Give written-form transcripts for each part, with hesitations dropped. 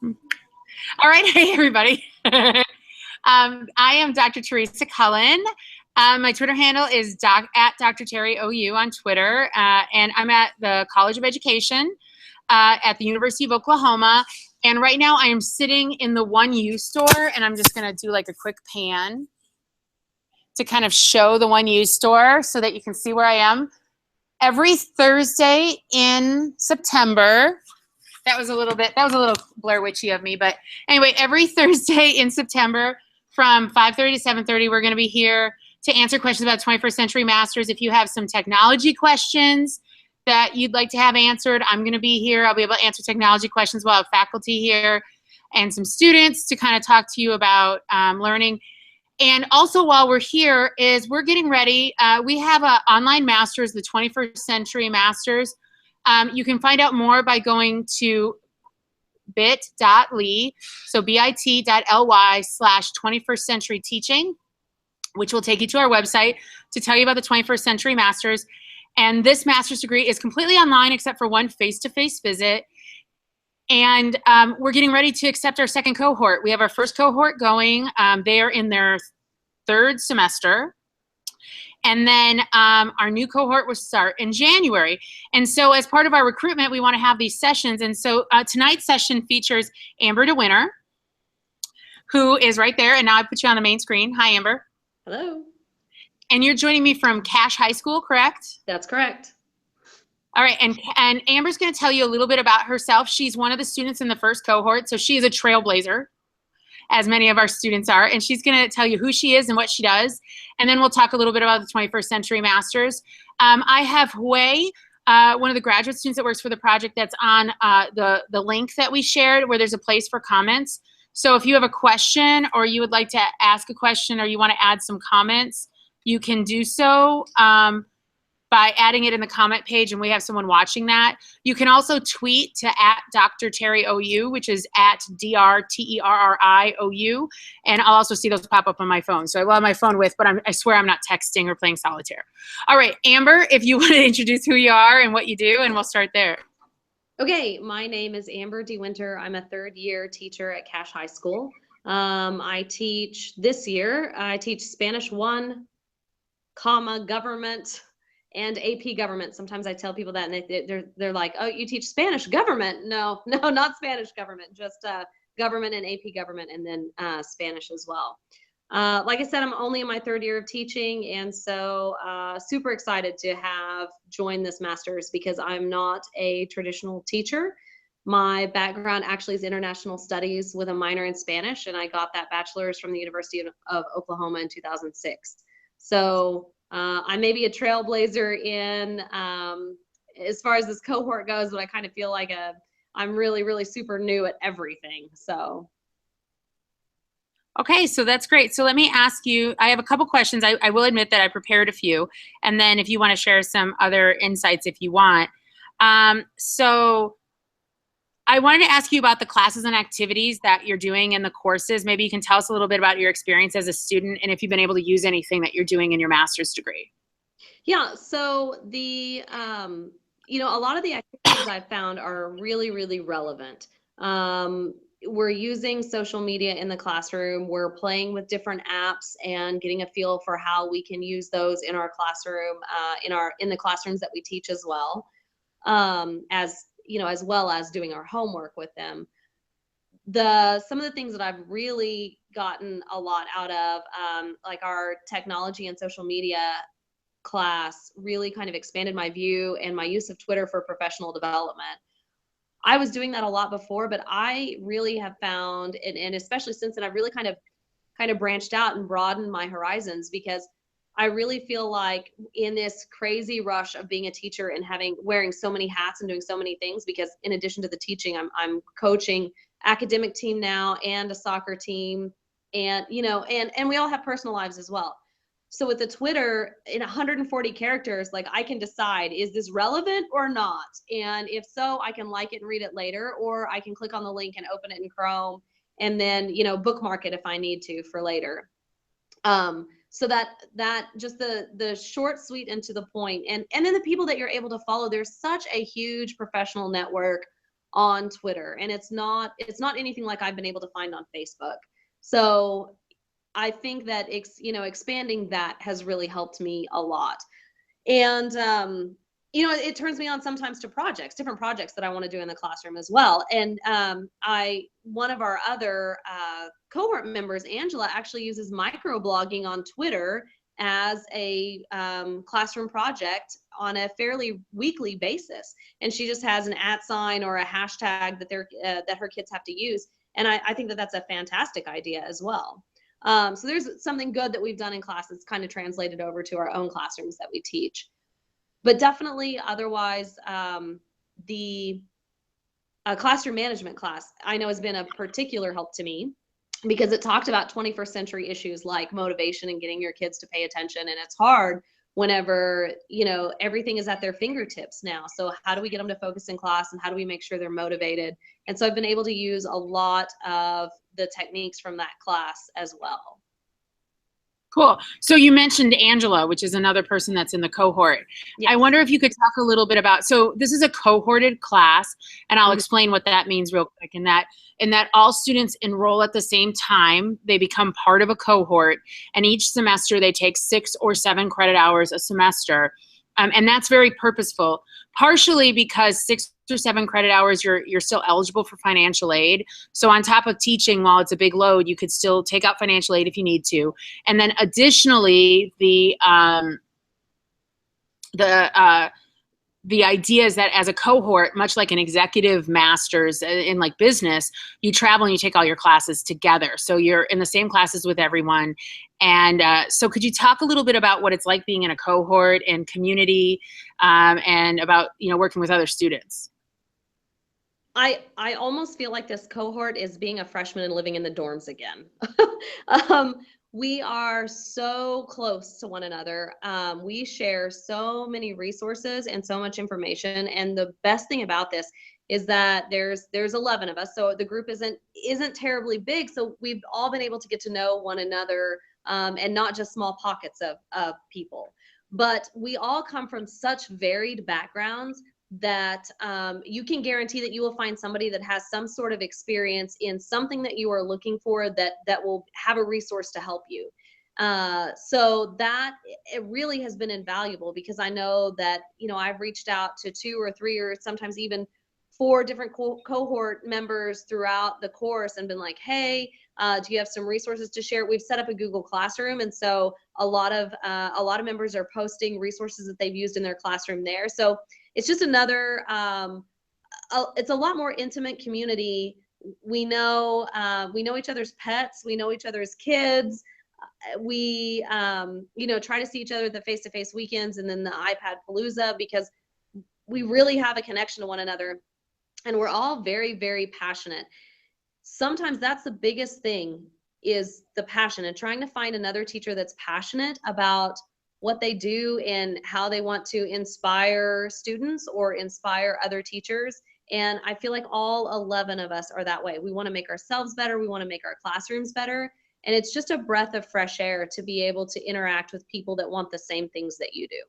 All right, hey everybody. I am Dr. Teresa Cullen. My Twitter handle is at Dr. Terry OU on Twitter, and I'm at the College of Education at the University of Oklahoma. And right now I am sitting in the 1U store, and I'm just gonna do like a quick pan to kind of show the 1U store so that you can see where I am. Every Thursday in September, that was a little Blair Witchy of me, but anyway, every Thursday in September from 5:30 to 7:30, we're going to be here to answer questions about 21st Century Masters. If you have some technology questions that you'd like to have answered, I'm going to be here. I'll be able to answer technology questions. We'll have faculty here and some students to kind of talk to you about learning. And also while we're here is we're getting ready. We have an online masters, the 21st Century Masters. You can find out more by going to bit.ly, so bit.ly/21st Century Teaching, which will take you to our website to tell you about the 21st Century Masters. And this master's degree is completely online except for one face-to-face visit. And we're getting ready to accept our second cohort. We have our first cohort going. They are in their third semester. And then our new cohort will start in January. And so as part of our recruitment, we want to have these sessions. And so tonight's session features Amber DeWinter, who is right there. And now I put you on the main screen. Hi, Amber. Hello. And you're joining me from Cache High School, correct? That's correct. All right, and Amber's going to tell you a little bit about herself. She's one of the students in the first cohort, so she is a trailblazer, as many of our students are, and she's going to tell you who she is and what she does, and then we'll talk a little bit about the 21st Century Masters. I have Hui, one of the graduate students that works for the project, that's on the link that we shared where there's a place for comments. So if you have a question or you would like to ask a question or you want to add some comments, you can do so by adding it in the comment page, and we have someone watching that. You can also tweet to @Dr. Terry OU, which is @DrTerriOU, and I'll also see those pop up on my phone. So I will have my phone with, but I swear I'm not texting or playing solitaire. All right, Amber, if you want to introduce who you are and what you do, and we'll start there. Okay, my name is Amber DeWinter. I'm a third-year teacher at Cache High School. I teach this year. I teach Spanish 1, government, and AP government. Sometimes I tell people that and they're like, oh, you teach Spanish government? No, not Spanish government, just government and AP government, and then Spanish as well. Like I said, I'm only in my third year of teaching, and so super excited to have joined this master's because I'm not a traditional teacher. My background actually is international studies with a minor in Spanish, and I got that bachelor's from the University of Oklahoma in 2006. So I may be a trailblazer in as far as this cohort goes, but I kind of feel like I'm really, really super new at everything. So. Okay, so that's great. So let me ask you, I have a couple questions. I will admit that I prepared a few, and then if you want to share some other insights if you want. So I wanted to ask you about the classes and activities that you're doing in the courses. Maybe you can tell us a little bit about your experience as a student and if you've been able to use anything that you're doing in your master's degree. Yeah, so the, a lot of the activities I've found are really, really relevant. We're using social media in the classroom. We're playing with different apps and getting a feel for how we can use those in our classroom, in the classrooms that we teach as well. As well as doing our homework with them. Some of the things that I've really gotten a lot out of, like our technology and social media class, really kind of expanded my view and my use of Twitter for professional development. I was doing that a lot before, but I really have found, and especially since then, I've really kind of branched out and broadened my horizons, because I really feel like in this crazy rush of being a teacher and wearing so many hats and doing so many things, because in addition to the teaching, I'm coaching academic team now and a soccer team, and and we all have personal lives as well. So with the Twitter in 140 characters, like I can decide, is this relevant or not? And if so, I can like it and read it later, or I can click on the link and open it in Chrome and then, bookmark it if I need to for later. So that just the short, sweet, and to the point, and then the people that you're able to follow, there's such a huge professional network on Twitter, and it's not anything like I've been able to find on Facebook. So I think that expanding that has really helped me a lot. And it turns me on sometimes to different projects that I want to do in the classroom as well. And one of our other cohort members, Angela, actually uses microblogging on Twitter as a classroom project on a fairly weekly basis. And she just has an @ or a hashtag that her kids have to use. And I think that that's a fantastic idea as well. So there's something good that we've done in class that's kind of translated over to our own classrooms that we teach. But definitely otherwise, the classroom management class I know has been a particular help to me, because it talked about 21st century issues like motivation and getting your kids to pay attention. And it's hard whenever, everything is at their fingertips now. So how do we get them to focus in class, and how do we make sure they're motivated? And so I've been able to use a lot of the techniques from that class as well. Cool. So you mentioned Angela, which is another person that's in the cohort. Yes. I wonder if you could talk a little bit about, so this is a cohorted class, and I'll explain what that means real quick. In that all students enroll at the same time. They become part of a cohort, and each semester they take 6 or 7 credit hours a semester. And that's very purposeful, partially because 6 or 7 credit hours, you're still eligible for financial aid. So on top of teaching, while it's a big load, you could still take out financial aid if you need to. And then additionally, the idea is that as a cohort, much like an executive master's in like business, you travel and you take all your classes together. So you're in the same classes with everyone. And so could you talk a little bit about what it's like being in a cohort and community, and about, working with other students? I almost feel like this cohort is being a freshman and living in the dorms again. We are so close to one another. We share so many resources and so much information. And the best thing about this is that there's 11 of us. So the group isn't terribly big. So we've all been able to get to know one another, and not just small pockets of people. But we all come from such varied backgrounds that you can guarantee that you will find somebody that has some sort of experience in something that you are looking for, that will have a resource to help you. So that it really has been invaluable, because I know that, I've reached out to 2 or 3 or sometimes even 4 different cohort members throughout the course and been like, hey, do you have some resources to share? We've set up a Google Classroom, and so a lot of members are posting resources that they've used in their classroom there. So it's just another, it's a lot more intimate community. We know each other's pets. We know each other's kids. We, try to see each other at the face-to-face weekends and then the iPad Palooza, because we really have a connection to one another, and we're all very, very passionate. Sometimes that's the biggest thing, is the passion, and trying to find another teacher that's passionate about what they do and how they want to inspire students or inspire other teachers. And I feel like all 11 of us are that way. We want to make ourselves better. We want to make our classrooms better. And it's just a breath of fresh air to be able to interact with people that want the same things that you do.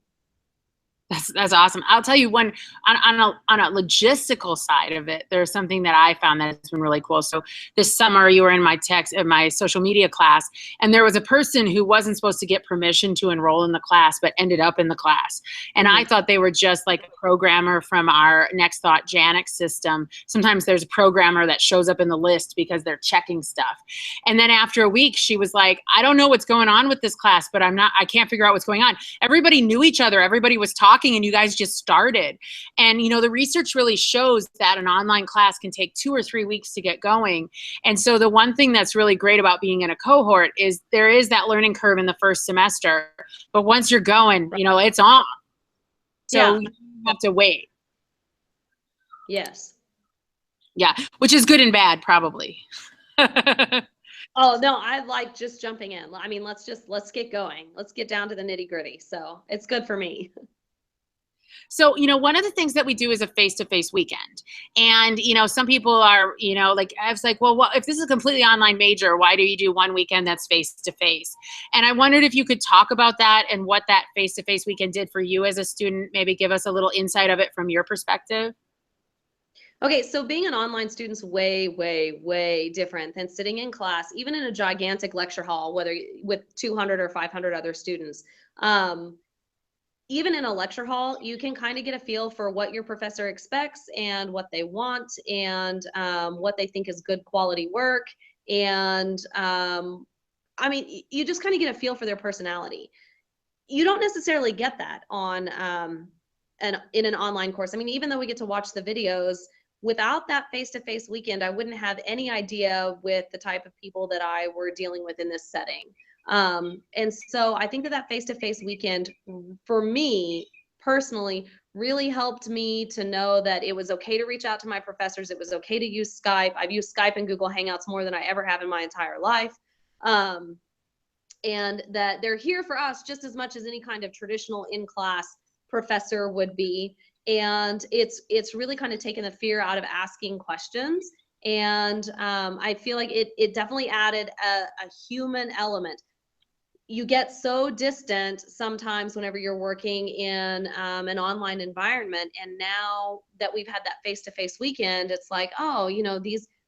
That's awesome. I'll tell you one on a logistical side of it. There's something that I found that's been really cool. So this summer you were in my social media class, and there was a person who wasn't supposed to get permission to enroll in the class, but ended up in the class. And I thought they were just like a programmer from our Next Thought Janix system. Sometimes there's a programmer that shows up in the list because they're checking stuff. And then after a week, she was like, I don't know what's going on with this class, but I can't figure out what's going on. Everybody knew each other. Everybody was talking, and you guys just started. And the research really shows that an online class can take 2 or 3 weeks to get going. And so the one thing that's really great about being in a cohort is there is that learning curve in the first semester, but once you're going, it's on. So you have to wait. Yes. Yeah, which is good and bad, probably. Oh no, I like just jumping in. I mean, let's get going. Let's get down to the nitty-gritty. So it's good for me. So, one of the things that we do is a face-to-face weekend. And, some people are, like, I was like, well, if this is a completely online major, why do you do one weekend that's face-to-face? And I wondered if you could talk about that and what that face-to-face weekend did for you as a student, maybe give us a little insight of it from your perspective. Okay, so being an online student's way, way, way different than sitting in class, even in a gigantic lecture hall, whether with 200 or 500 other students. Um, Even in a lecture hall, you can kind of get a feel for what your professor expects and what they want, and what they think is good quality work. And I mean, you just kind of get a feel for their personality. You don't necessarily get that on in an online course. I mean, even though we get to watch the videos, without that face-to-face weekend, I wouldn't have any idea with the type of people that I were dealing with in this setting. And so I think that that face-to-face weekend for me personally really helped me to know that it was okay to reach out to my professors. It was okay to use Skype. I've used Skype and Google Hangouts more than I ever have in my entire life. Um, and that they're here for us just as much as any kind of traditional in-class professor would be. And it's really kind of taken the fear out of asking questions. And I feel like it definitely added a human element. You get so distant sometimes whenever you're working in an online environment. And now that we've had that face-to-face weekend, it's like, oh, you know,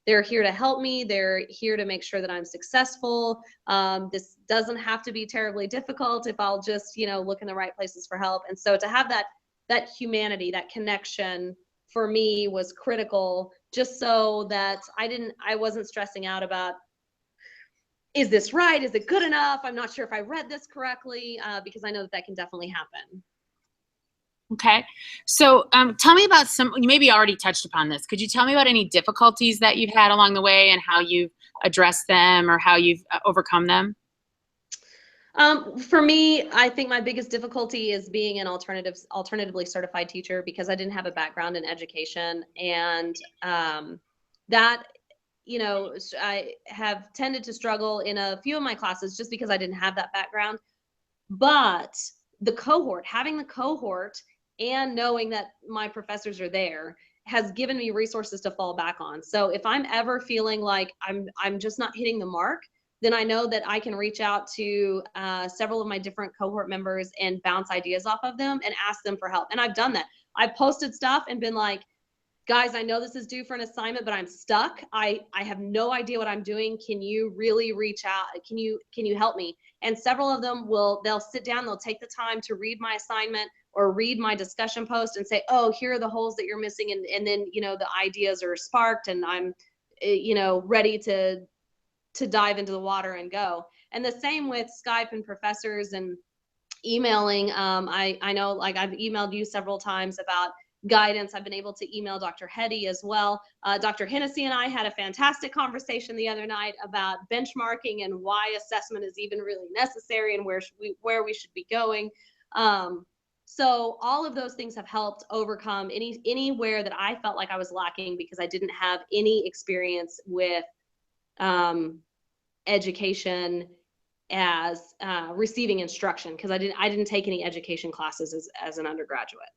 they're here to help me. They're here to make sure that I'm successful. This doesn't have to be terribly difficult if I'll just, you know, look in the right places for help. And so to have that humanity, that connection for me was critical, just so that I wasn't stressing out about, is this right? Is it good enough? I'm not sure if I read this correctly, because I know that can definitely happen. Okay. So tell me about you maybe already touched upon this. Could you tell me about any difficulties that you've had along the way and how you've addressed them or how you've overcome them? For me, I think my biggest difficulty is being an alternatively certified teacher, because I didn't have a background in education. And that, you know, I have tended to struggle in a few of my classes just because I didn't have that background. But having the cohort and knowing that my professors are there has given me resources to fall back on. So if I'm ever feeling like I'm just not hitting the mark, then I know that I can reach out to several of my different cohort members and bounce ideas off of them and ask them for help. And I've done that. I've posted stuff and been like, guys, I know this is due for an assignment, but I'm stuck. I have no idea what I'm doing. Can you really reach out? Can you help me? And several of them they'll sit down, they'll take the time to read my assignment or read my discussion post and say, oh, here are the holes that you're missing. And then, you know, the ideas are sparked and I'm, you know, ready to dive into the water and go. And the same with Skype and professors and emailing. I know, like, I've emailed you several times about guidance. I've been able to email Dr. Hetty as well. Dr. Hennessy and I had a fantastic conversation the other night about benchmarking and why assessment is even really necessary and where we should be going. So all of those things have helped overcome anywhere that I felt like I was lacking because I didn't have any experience with education as receiving instruction, because I didn't take any education classes as an undergraduate.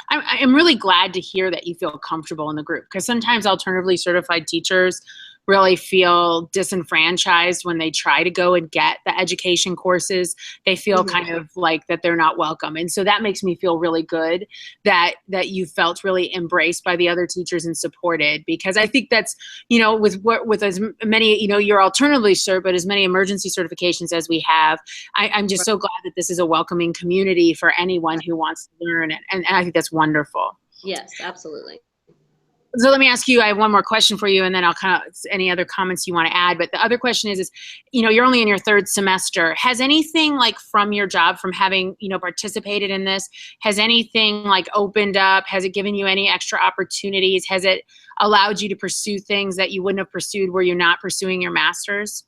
I'm really glad to hear that you feel comfortable in the group, because sometimes alternatively certified teachers really feel disenfranchised when they try to go and get the education courses. They feel kind of like that they're not welcome. And so that makes me feel really good that you felt really embraced by the other teachers and supported, because I think that's, you know, with as many, you know, you're alternatively cert, but as many emergency certifications as we have, I'm just so glad that this is a welcoming community for anyone who wants to learn it. And I think that's wonderful. Yes, absolutely. So let me ask you, I have one more question for you, and then I'll kind of, any other comments you want to add. But the other question is, you know, you're only in your third semester. Has anything, like, from your job, from having, you know, participated in this, has anything like opened up? Has it given you any extra opportunities? Has it allowed you to pursue things that you wouldn't have pursued were you not pursuing your master's?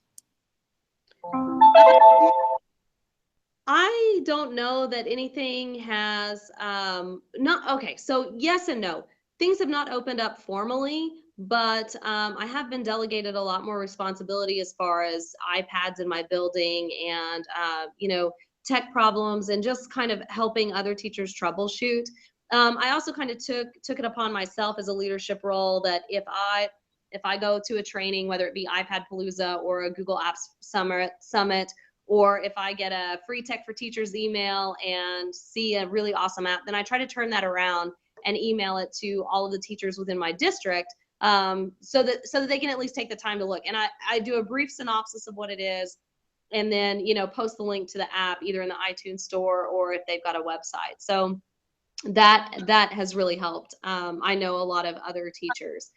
I don't know that anything has, okay, so yes and no. Things have not opened up formally, but I have been delegated a lot more responsibility as far as iPads in my building and, you know, tech problems and just kind of helping other teachers troubleshoot. I also kind of took it upon myself as a leadership role that if I go to a training, whether it be iPad Palooza or a Google Apps Summit, or if I get a free Tech for Teachers email and see a really awesome app, then I try to turn that around and email it to all of the teachers within my district, so that they can at least take the time to look. And I do a brief synopsis of what it is, and then, you know, post the link to the app either in the iTunes store or if they've got a website. So that has really helped. I know a lot of other teachers.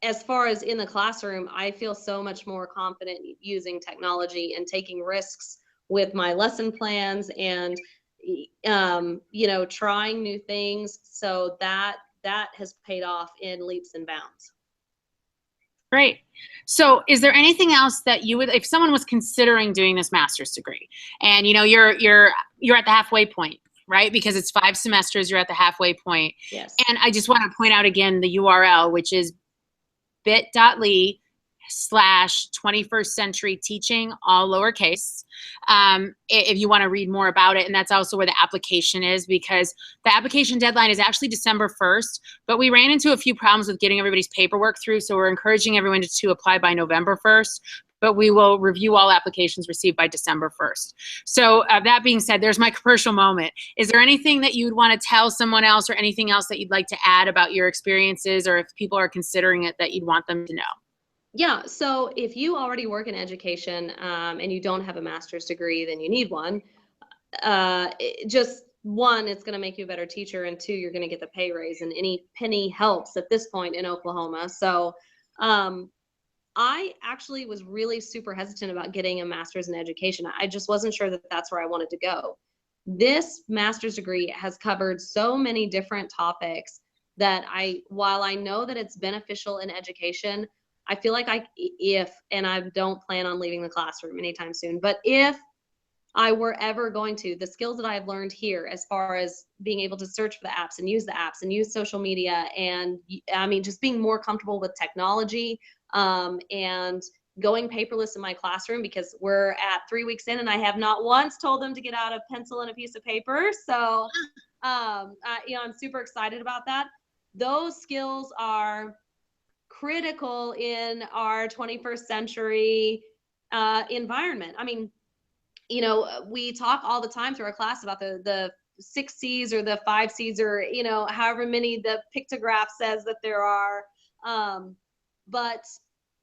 As far as in the classroom, I feel so much more confident using technology and taking risks with my lesson plans, and you know, trying new things. So that has paid off in leaps and bounds. Great. So is there anything else that you would, if someone was considering doing this master's degree, and you know, you're at the halfway point, right? Because it's 5 semesters, you're at the halfway point. Yes. And I just want to point out again the URL, which is bit.ly/21st century teaching, all lowercase, if you want to read more about it. And that's also where the application is, because the application deadline is actually December 1st, but we ran into a few problems with getting everybody's paperwork through. So we're encouraging everyone to apply by November 1st, but we will review all applications received by December 1st. So that being said, there's my commercial moment. Is there anything that you'd want to tell someone else, or anything else that you'd like to add about your experiences, or if people are considering it, that you'd want them to know? Yeah, so if you already work in education, and you don't have a master's degree, then you need one. Just one, it's going to make you a better teacher, and 2, you're going to get the pay raise, and any penny helps at this point in Oklahoma. So I actually was really super hesitant about getting a master's in education. I just wasn't sure that that's where I wanted to go. This master's degree has covered so many different topics that while I know that it's beneficial in education, I feel like and I don't plan on leaving the classroom anytime soon, but if I were ever going to, the skills that I've learned here, as far as being able to search for the apps and use social media, and I mean, just being more comfortable with technology, and going paperless in my classroom, because we're at 3 weeks in and I have not once told them to get out a pencil and a piece of paper. So, you know, I'm super excited about that. Those skills are critical in our 21st century environment. I mean, you know, we talk all the time through our class about the 6 C's or the 5 C's, or, you know, however many the pictograph says that there are. But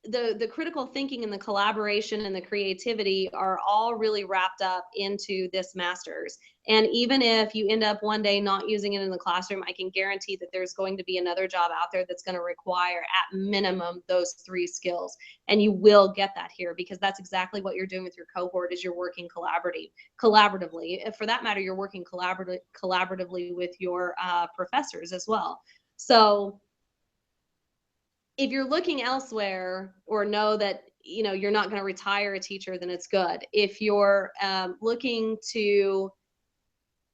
the critical thinking and the collaboration and the creativity are all really wrapped up into this master's. And even if you end up one day not using it in the classroom, I can guarantee that there's going to be another job out there that's going to require at minimum those 3 skills. And you will get that here, because that's exactly what you're doing with your cohort, is you're working collaboratively. If for that matter, you're working collaboratively with your professors as well. So if you're looking elsewhere, or know that, you know, you're not going to retire a teacher, then it's good. If you're looking to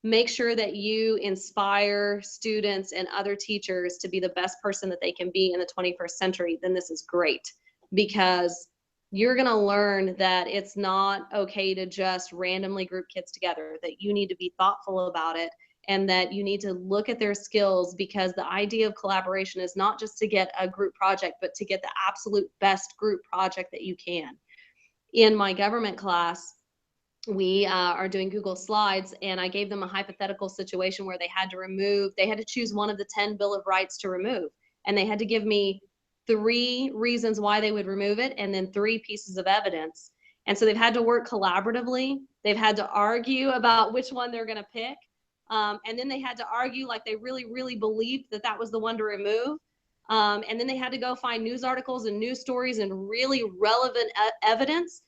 make sure that you inspire students and other teachers to be the best person that they can be in the 21st century, then this is great, because you're going to learn that it's not okay to just randomly group kids together, that you need to be thoughtful about it, and that you need to look at their skills, because the idea of collaboration is not just to get a group project, but to get the absolute best group project that you can. In my government class, we are doing Google Slides, and I gave them a hypothetical situation where they had to choose one of the 10 Bill of Rights to remove. And they had to give me 3 reasons why they would remove it, and then 3 pieces of evidence. And so they've had to work collaboratively. They've had to argue about which one they're going to pick. And then they had to argue like they really, really believed that that was the one to remove. And then they had to go find news articles and news stories and really relevant evidence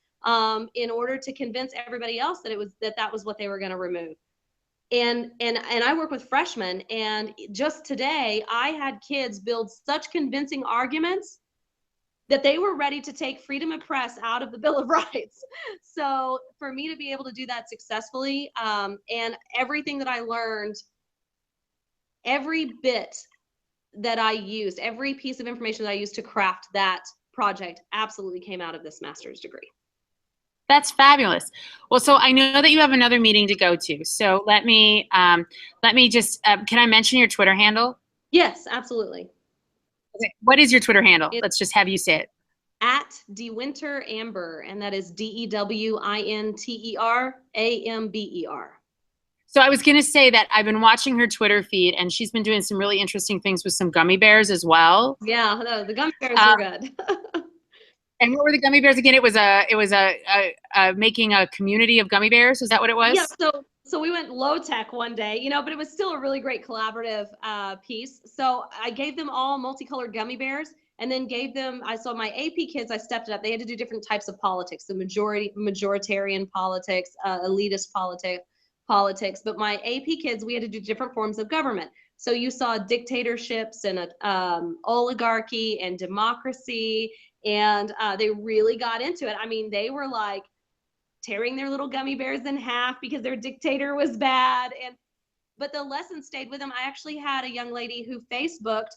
in order to convince everybody else that that was what they were going to remove. And I work with freshmen, and just today I had kids build such convincing arguments that they were ready to take freedom of press out of the Bill of Rights. So for me to be able to do that successfully, and everything that I learned, every bit that I used, every piece of information that I used to craft that project absolutely came out of this master's degree. That's fabulous. Well, so I know that you have another meeting to go to. So let me just, can I mention your Twitter handle? Yes, absolutely. Okay. What is your Twitter handle? Let's just have you say it. At DeWinter Amber, and that is DEWINTER AMBER. So I was going to say that I've been watching her Twitter feed, and she's been doing some really interesting things with some gummy bears as well. Yeah, no, the gummy bears are good. And what were the gummy bears again? It was making a community of gummy bears. Is that what it was? Yeah. So we went low tech one day, but it was still a really great collaborative piece. So I gave them all multicolored gummy bears, and then gave them. I saw my AP kids. I stepped it up. They had to do different types of politics: the majoritarian politics, elitist politics. But my AP kids, we had to do different forms of government. So you saw dictatorships and oligarchy and democracy, and they really got into it. I mean, they were like tearing their little gummy bears in half because their dictator was bad. But the lesson stayed with them. I actually had a young lady who Facebooked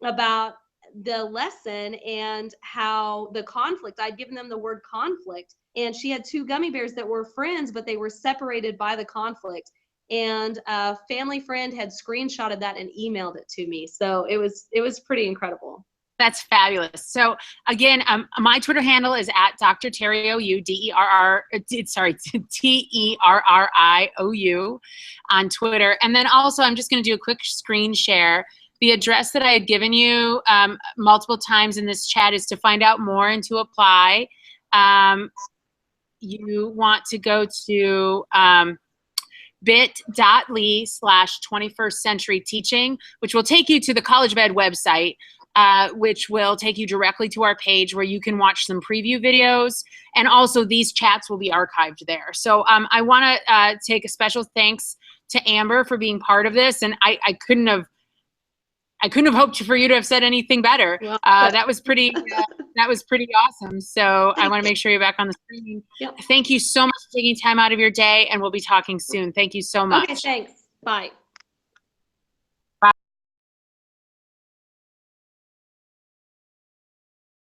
about the lesson and how the conflict, I'd given them the word conflict, and she had two gummy bears that were friends, but they were separated by the conflict. And a family friend had screenshotted that and emailed it to me. So it was pretty incredible. That's fabulous. So again, my Twitter handle is at Dr. Terry OU, TerriOU on Twitter. And then also, I'm just going to do a quick screen share. The address that I had given you multiple times in this chat is to find out more and to apply. You want to go to bit.ly/21st century teaching, which will take you to the College of Ed website, which will take you directly to our page where you can watch some preview videos. And also these chats will be archived there. So I want to take a special thanks to Amber for being part of this. And I couldn't have hoped for you to have said anything better. That was pretty awesome. So I want to make sure you're back on the screen. Yep. Thank you so much for taking time out of your day, and we'll be talking soon. Thank you so much. Okay, thanks. Bye.